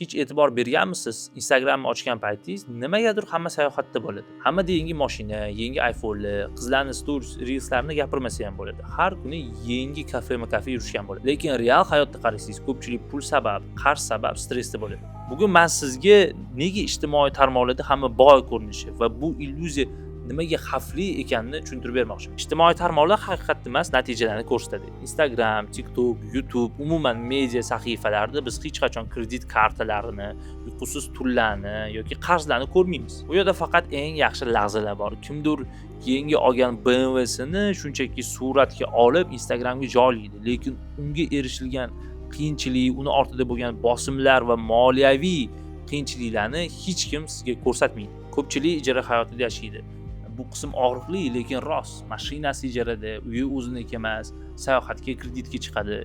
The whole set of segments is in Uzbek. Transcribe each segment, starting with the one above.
Hech e'tibor berganmisiz? Instagramni ochgan paytingiz nimagadir hamma sayohatda bo'ladi. Hamma yangi mashina, yangi iPhone'lar, qizlarning stories, reelslarini gapirmasa ham bo'ladi. Har kuni yangi kafe yurishgan bo'ladi. Lekin real hayotda qarasangiz, ko'pchilik pul sabab, qarz sabab stressda bo'ladi. Bugun men sizga nega ijtimoiy tarmoqlarda hamma boy ko'rinishi va bu illyuziya nimaga xavfli ekanini tushuntirib bermoqchiman. Ijtimoiy tarmoqlar haqiqatda emas, natijalarni ko'rsatadi. Instagram, TikTok, YouTube, umuman media sahifalarida biz hech qachon kredit kartalarini, uyqusiz tunlarni yoki qarzlarni ko'rmaymiz. Bu yerda faqat eng yaxshi lahzalar bor. Kimdir yangi olgan BMWsini shunchaki suratga olib Instagramga joylaydi, lekin unga erishilgan qiyinchilik, uni ortida bo'lgan bosimlar va moliyaviy qiyinchiliklarni hech kim sizga ko'rsatmaydi. Ko'pchilik ijara hayotida yashaydi. Bu qism og'riqli, lekin rost. Mashinasi ijarada, uyi o'ziniki emas, sayohatga kreditga chiqadi.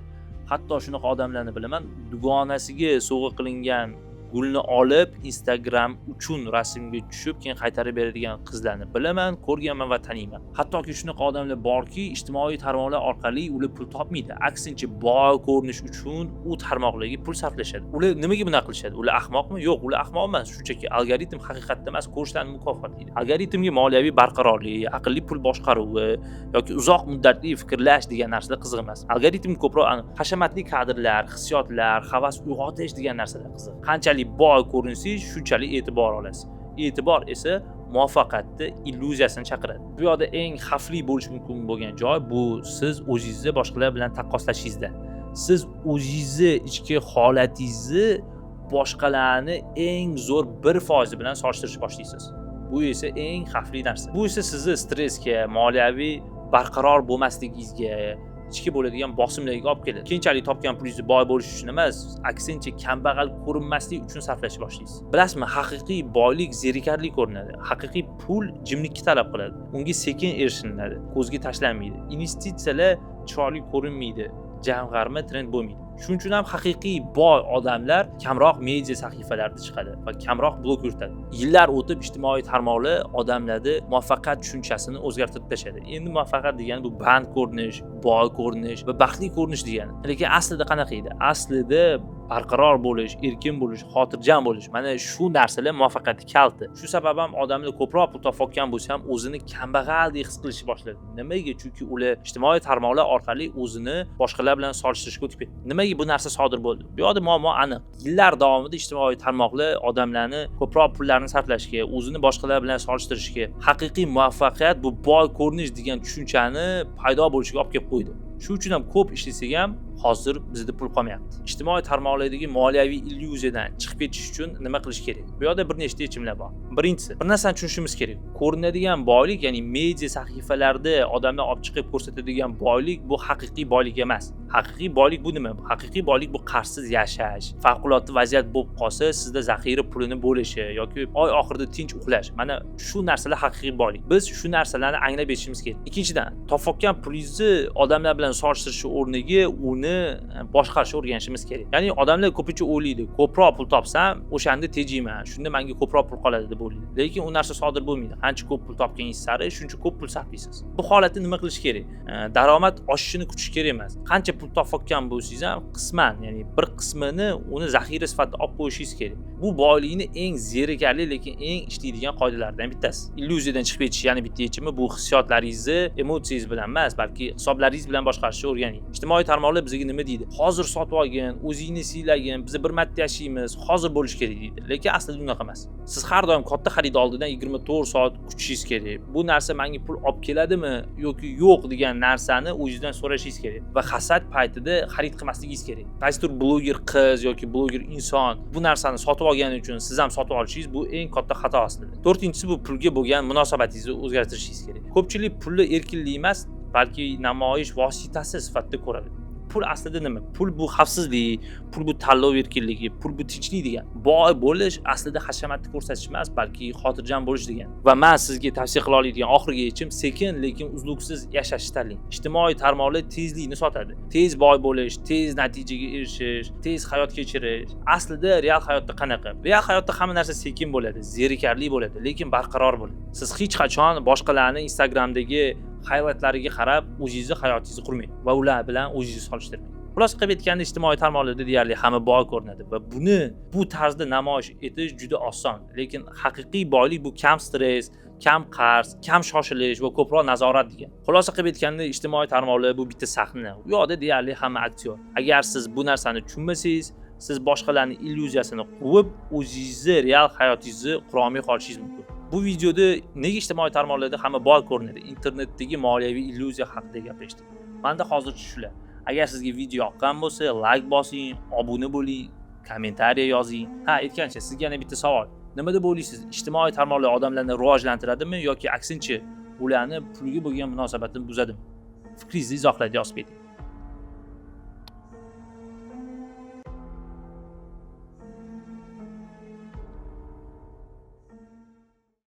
Hatto shunaqa odamlarni bilaman, dugonasiga sovg'a qilingan gulni olib Instagram uchun rasmga tushib, keyin qaytarib beradigan qizlarni bilaman, ko'rganman va taniyman. Hattoki shunaqa odamlar borki, ijtimoiy tarmoqlar orqali ular pul topmaydi. Aksincha, boy ko'rinish uchun u tarmoqlarga pul sarflashadi. Ular nimaga bunaqa qilishadi? Ular ahmoqmi? Yo'q, ular ahmoq emas. Shunchaki algoritm haqiqatda emas, ko'rishlarni mukofotlaydi. Algoritmga moliyaviy barqarorlik, aqlli pul boshqaruvi yoki uzoq muddatli fikrlash degan narsalar qiziq emas. Algoritm ko'proq hashamatli kadrlar, hissiyotlar, havas uyg'otish degan narsalar qiziq. Qanchalik boy ko'rinsangiz, shunchalik e'tibor olasiz. E'tibor esa muvaffaqiyatni illyuziyasini chaqiradi. Bu yerda eng xavfli bo'lishi mumkin bo'lgan joy bu siz o'zingizni boshqalar bilan taqqoslashingizda. Siz o'zingizni ichki holatingizni boshqalarni eng zo'r 1% bilan solishtirishni boshlaysiz. Bu esa eng xavfli narsa. Bu esa sizni stressga, moliyaviy barqaror bo'lmasligingizga, ichki bo'ladigan bosimlarga olib keladi. Keyinchalik topgan pulingizni boy bo'lish uchun emas, aksincha kambag'al ko'rinmaslik uchun sarflashni boshlaysiz. Bilasizmi, haqiqiy boylik zerikarli ko'rinadi. Haqiqiy pul jimlikni talab qiladi. Unga sekin erishiladi, ko'zga tashlanmaydi. Investitsiyalar chiroyli ko'rinmaydi, jamg'arma trend bo'lmaydi. Shuning uchun ham haqiqiy boy odamlar kamroq media sahifalarida chiqadi va kamroq blog yuritadi. Yillar o'tib ijtimoiy tarmoqlar odamlarda muvaffaqiyat tushunchasini o'zgartirib tashladi. Endi muvaffaqiyat degani bu band ko'rinish, boy ko'rinish va baxtli ko'rinish degani. Lekin aslida qanaqa edi? Aslida barqaror bo'lish, erkin bo'lish, xotirjam bo'lish. Mana shu narsalar muvaffaqiyatning kaliti. Shu sabab ham odamlar ko'proq pul topgan bo'lsa ham o'zini kambag'aldek his qilishni boshladi. Nimaga? Chunki ular ijtimoiy tarmoqlar orqali o'zini boshqalar bilan solishtirishga o'tib ketdi. Nimaga bu narsa sodir bo'ldi? Bu yerda muammo aniq. Yillar davomida ijtimoiy tarmoqlar odamlarni ko'proq pullarni sarflashga, o'zini boshqalar bilan solishtirishga, haqiqiy muvaffaqiyat bu boy ko'rinish degan tushunchani paydo bo'lishiga olib kelib qo'ydi. Shuning uchun ham ko'p ishlasak ham hozir bizda pul qolmayapti. Ijtimoiy tarmoqlardagi moliyaviy illyuziyadan chiqib ketish uchun nima qilish kerak? Bu yerda bir nechta yechimlar bor. Birinchisi, bir narsani tushunishimiz kerak. Ko'rinadigan boylik, ya'ni media sahifalarida odamlar olib chiqib ko'rsatadigan boylik bu haqiqiy boylik emas. Haqiqiy boylik bu nima? Haqiqiy boylik bu qarzsiz yashash, favqulodda vaziyat bo'lib qolsa, sizda zaxira pulini bo'lishi yoki oy oxirida tinch uxlash. Mana shu narsalar haqiqiy boylik. Biz shu narsalarni anglab yetishimiz kerak. Ikkinchidan, topgan pulingizni odamlar bilan solishtirish o'rniga uni boshqarishni o'rganishimiz kerak. Ya'ni odamlar ko'pincha o'ylaydi, ko'proq pul topsam, o'shanda tejayman, shunda menga ko'proq pul qoladi deb o'ylaydi. Lekin u narsa sodir bo'lmaydi. Qancha ko'p pul topganingiz sari shuncha ko'p pul sarflaysiz. Bu holatda nima qilish kerak? Daromad oshishini kutish kerak emas. Qancha pul topgan bo'lsangiz ham qisman, ya'ni bir qismini uni zaxira sifatida olib qo'yishingiz kerak. Bu boylikni eng zerikarli lekin eng ishlaydigan qoidalardan bittasi. Illyuziyadan chiqib ketish yana bitta yechimi bu hissiyotlaringizni emotsiyangiz bilan emas, balki hisoblaringiz bilan boshqarishni o'rganing. Ijtimoiy tarmoqlar bizga nima deydi? Hozir sotib olgin, o'zingni siylagin, biz bir marta yashaymiz, hozir bo'lish kerak deydi. Lekin aslida unaqa emas. Siz har doim katta xarid oldidan 24 soat kutishingiz kerak. Bu narsa menga pul olib keladimi yoki yo'q degan narsani o'zingizdan so'rashingiz kerak va hasad paytida xarid qilmasligingiz kerak. Qaysidir bloger qiz yoki bloger inson bu narsani sotib olgani uchun siz ham sotib olishingiz bu eng katta xato aslida. To'rtinchisi bu pulga bo'lgan munosabatingizni o'zgartirishingiz kerak. Ko'pchilik pulni erkinlik emas, balki namoyish vositasi sifatida ko'radi. Pul aslida nima? Pul bu xavfsizlik, pul bu tanlov erkinligi, pul bu tinchlik degan. Boy bo'lish aslida hashamatni ko'rsatish emas, balki xotirjam bo'lish degan. Va men sizga tavsiya qila oladigan oxirgi yechim sekin lekin uzluksiz yashashni tanlang. Ijtimoiy tarmoqlar tezlikni sotadi. Tez boy bo'lish, tez natijaga erishish, tez hayot kechirish. Aslida real hayotda qanaqa? Real hayotda hamma narsa sekin bo'ladi, zerikarli bo'ladi, lekin barqaror bo'ladi. Siz hech qachon boshqalarning Instagramdagi highlightlariga qarab o'zingizni hayotingizni qurmang va ular bilan o'zingizni solishtirmang. Xulosa qilib aytganda ijtimoiy tarmoqlarda deyarli hamma boy ko'rinadi va buni bu tarzda namoyish etish juda oson. Lekin haqiqiy boylik bu kam stress, kam qarz, kam shoshilish va ko'proq nazorat degan. Xulosa qilib aytganda ijtimoiy tarmoqlar bu bitta sahna. U yoqda deyarli hamma aktyor. Agar siz bu narsani tushunmasangiz, siz boshqalarning illyuziyasini quvib, o'zingizni real hayotingizni qura olmay qolishingiz mumkin. Bu videoda nega ijtimoiy tarmoqlarda hamma boy ko'rinadi? Internetdagi moliyaviy illyuziya haqida gaplashdik. Menda hozircha shular. Agar sizga video yoqqan bo'lsa, like bosing, obuna bo'ling, kommentariya yozing. Ha, aytgancha, sizga yana bitta savol. Nima deb o'ylaysiz? Ijtimoiy tarmoqlar odamlarni rivojlantiradimi yoki aksincha, ularni pulga bo'lgan munosabatini buzadimi? Fikringizni izohlarda yozib bering.